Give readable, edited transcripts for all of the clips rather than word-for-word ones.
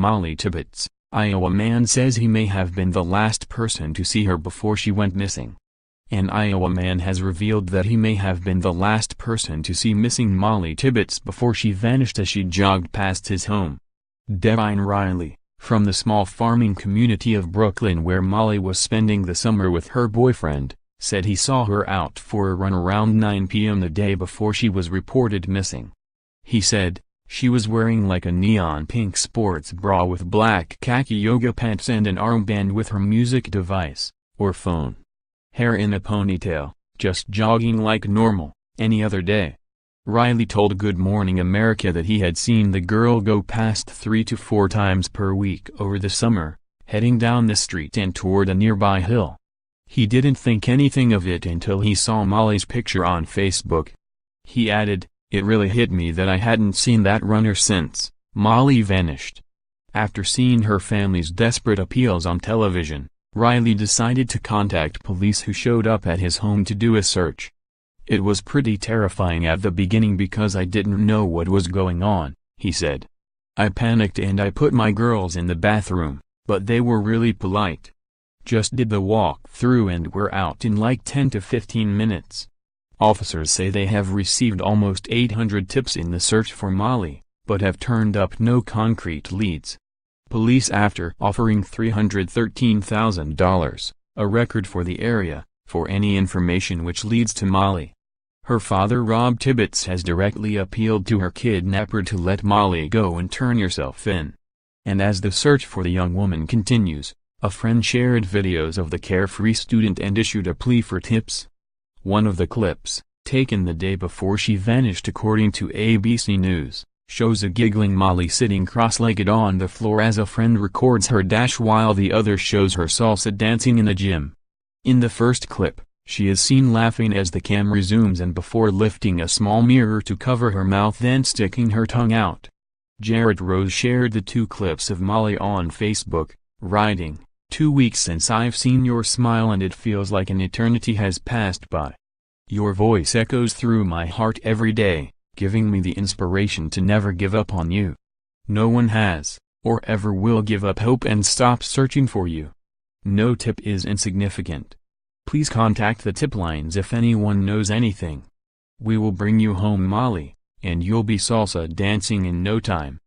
Mollie Tibbetts, Iowa man says he may have been the last person to see her before she went missing. An Iowa man has revealed that he may have been the last person to see missing Mollie Tibbetts before she vanished as she jogged past his home. Devin Riley, from the small farming community of Brooklyn where Mollie was spending the summer with her boyfriend, said he saw her out for a run around 9 p.m. the day before she was reported missing. He said, "She was wearing like a neon pink sports bra with black khaki yoga pants and an armband with her music device, or phone. Hair in a ponytail, just jogging like normal, any other day." Riley told Good Morning America that he had seen the girl go past 3 to 4 times per week over the summer, heading down the street and toward a nearby hill. He didn't think anything of it until he saw Mollie's picture on Facebook. He added, "It really hit me that I hadn't seen that runner since Mollie vanished." After seeing her family's desperate appeals on television, Riley decided to contact police who showed up at his home to do a search. "It was pretty terrifying at the beginning because I didn't know what was going on," he said. "I panicked and I put my girls in the bathroom, but they were really polite. Just did the walk through and were out in like 10 to 15 minutes. Officers say they have received almost 800 tips in the search for Mollie, but have turned up no concrete leads." Police after offering $313,000, a record for the area, for any information which leads to Mollie. Her father Rob Tibbetts has directly appealed to her kidnapper to let Mollie go and turn yourself in. And as the search for the young woman continues, a friend shared videos of the carefree student and issued a plea for tips. One of the clips, taken the day before she vanished according to ABC News, shows a giggling Mollie sitting cross-legged on the floor as a friend records her dash while the other shows her salsa dancing in a gym. In the first clip, she is seen laughing as the camera zooms in before lifting a small mirror to cover her mouth then sticking her tongue out. Jarrett Rose shared the 2 clips of Mollie on Facebook, writing, "2 weeks since I've seen your smile and it feels like an eternity has passed by. Your voice echoes through my heart every day, giving me the inspiration to never give up on you. No one has, or ever will give up hope and stop searching for you. No tip is insignificant. Please contact the tip lines if anyone knows anything. We will bring you home Mollie, and you'll be salsa dancing in no time."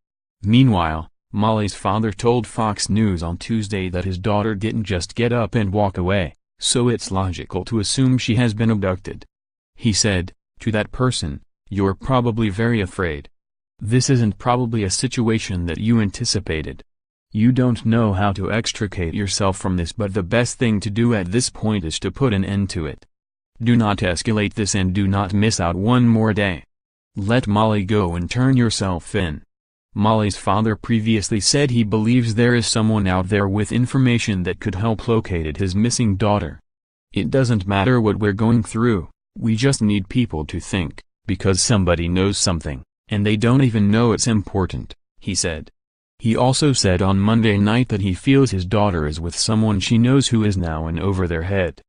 Meanwhile, Mollie's father told Fox News on Tuesday that his daughter didn't just get up and walk away, so it's logical to assume she has been abducted. He said, "To that person, you're probably very afraid. This isn't probably a situation that you anticipated. You don't know how to extricate yourself from this, but the best thing to do at this point is to put an end to it. Do not escalate this and do not miss out one more day. Let Mollie go and turn yourself in." Mollie's father previously said he believes there is someone out there with information that could help locate his missing daughter. "It doesn't matter what we're going through, we just need people to think, because somebody knows something, and they don't even know it's important," he said. He also said on Monday night that he feels his daughter is with someone she knows who is now in over their head.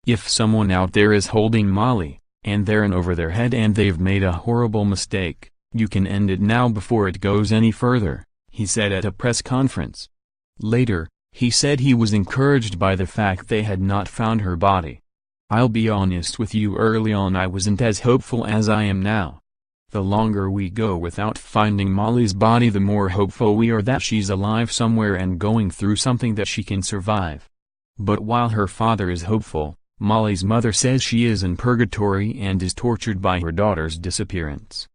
"If someone out there is holding Mollie, and they're in over their head and they've made a horrible mistake, you can end it now before it goes any further," he said at a press conference. Later, he said he was encouraged by the fact they had not found her body. "I'll be honest with you, early on I wasn't as hopeful as I am now. The longer we go without finding Mollie's body, the more hopeful we are that she's alive somewhere and going through something that she can survive." But while her father is hopeful, Mollie's mother says she is in purgatory and is tortured by her daughter's disappearance.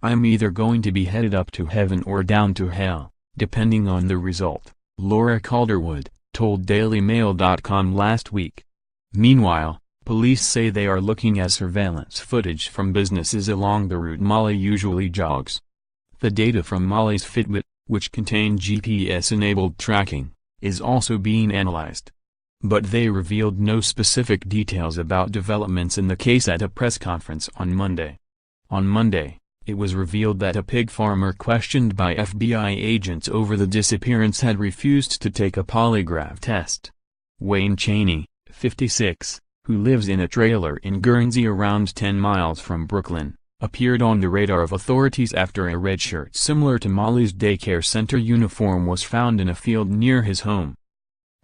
"I'm either going to be headed up to heaven or down to hell, depending on the result," Laura Calderwood told DailyMail.com last week. Meanwhile, police say they are looking at surveillance footage from businesses along the route Mollie usually jogs. The data from Mollie's Fitbit, which contain GPS-enabled tracking, is also being analyzed. But they revealed no specific details about developments in the case at a press conference on Monday. On Monday, it was revealed that a pig farmer questioned by FBI agents over the disappearance had refused to take a polygraph test. Wayne Cheney, 56, who lives in a trailer in Guernsey around 10 miles from Brooklyn, appeared on the radar of authorities after a red shirt similar to Mollie's daycare center uniform was found in a field near his home.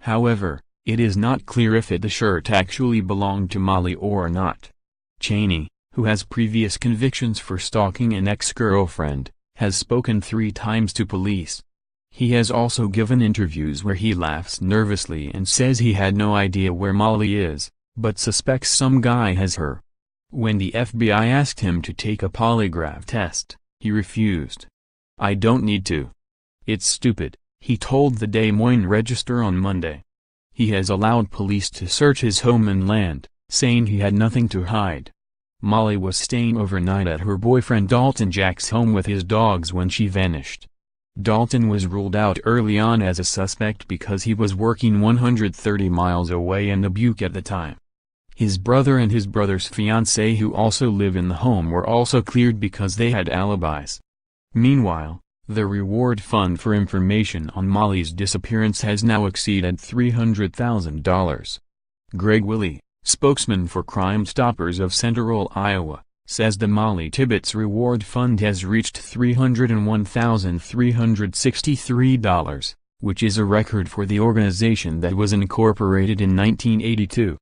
However, it is not clear if the shirt actually belonged to Mollie or not. Cheney, who has previous convictions for stalking an ex-girlfriend, has spoken 3 times to police. He has also given interviews where he laughs nervously and says he had no idea where Mollie is, but suspects some guy has her. When the FBI asked him to take a polygraph test, he refused. "I don't need to. It's stupid," he told the Des Moines Register on Monday. He has allowed police to search his home and land, saying he had nothing to hide. Mollie was staying overnight at her boyfriend Dalton Jack's home with his dogs when she vanished. Dalton was ruled out early on as a suspect because he was working 130 miles away in Dubuque at the time. His brother and his brother's fiancée, who also live in the home, were also cleared because they had alibis. Meanwhile, the reward fund for information on Mollie's disappearance has now exceeded $300,000. Greg Willey, spokesman for Crime Stoppers of Central Iowa, says the Mollie Tibbetts Reward Fund has reached $301,363, which is a record for the organization that was incorporated in 1982.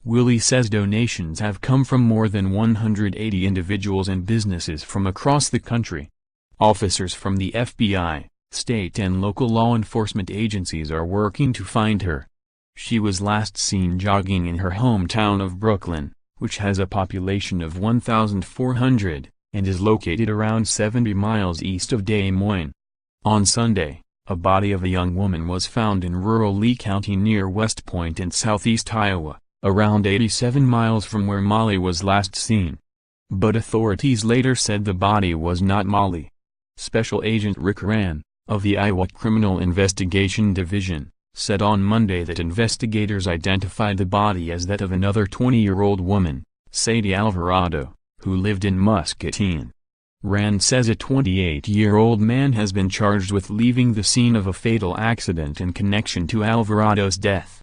Willey says donations have come from more than 180 individuals and businesses from across the country. Officers from the FBI, state and local law enforcement agencies are working to find her. She was last seen jogging in her hometown of Brooklyn, which has a population of 1,400, and is located around 70 miles east of Des Moines. On Sunday, a body of a young woman was found in rural Lee County near West Point in southeast Iowa, around 87 miles from where Mollie was last seen. But authorities later said the body was not Mollie. Special Agent Rick Rann, of the Iowa Criminal Investigation Division, said on Monday that investigators identified the body as that of another 20-year-old woman, Sadie Alvarado, who lived in Muscatine. Rand says a 28-year-old man has been charged with leaving the scene of a fatal accident in connection to Alvarado's death.